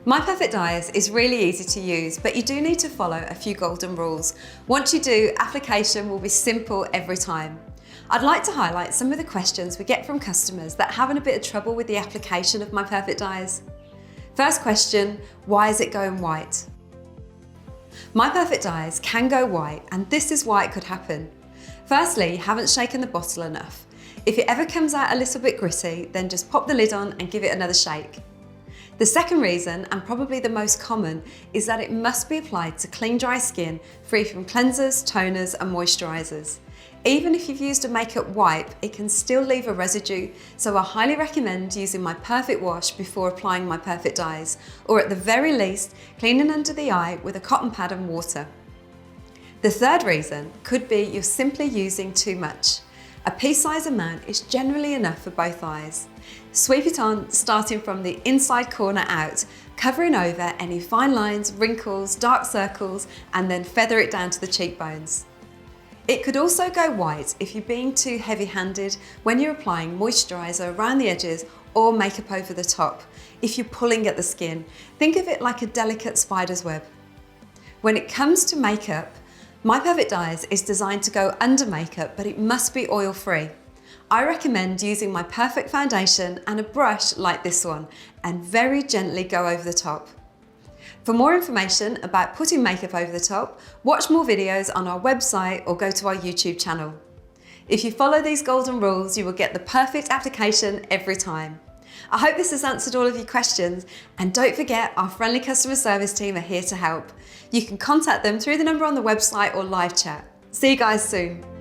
My Perfect Dyes is really easy to use, but you do need to follow a few golden rules. Once you do, application will be simple every time. I'd like to highlight some of the questions we get from customers that are having a bit of trouble with the application of My Perfect Dyes. First question, why is it going white? My Perfect Dyes can go white, and this is why it could happen. Firstly, you haven't shaken the bottle enough. If it ever comes out a little bit gritty, then just pop the lid on and give it another shake. The second reason, and probably the most common, is that it must be applied to clean, dry skin, free from cleansers, toners and moisturisers. Even if you've used a makeup wipe, it can still leave a residue, so I highly recommend using My Perfect Wash before applying My Perfect Dyes, or at the very least, cleaning under the eye with a cotton pad and water. The third reason could be you're simply using too much. A pea-sized amount is generally enough for both eyes. Sweep it on, starting from the inside corner out, covering over any fine lines, wrinkles, dark circles, and then feather it down to the cheekbones. It could also go white if you're being too heavy-handed when you're applying moisturiser around the edges or makeup over the top. If you're pulling at the skin, think of it like a delicate spider's web. When it comes to makeup, My Perfect Dyes is designed to go under makeup, but it must be oil-free. I recommend using My Perfect foundation and a brush like this one, and very gently go over the top. For more information about putting makeup over the top, watch more videos on our website or go to our YouTube channel. If you follow these golden rules, you will get the perfect application every time. I hope this has answered all of your questions, and don't forget our friendly customer service team are here to help. You can contact them through the number on the website or live chat. See you guys soon.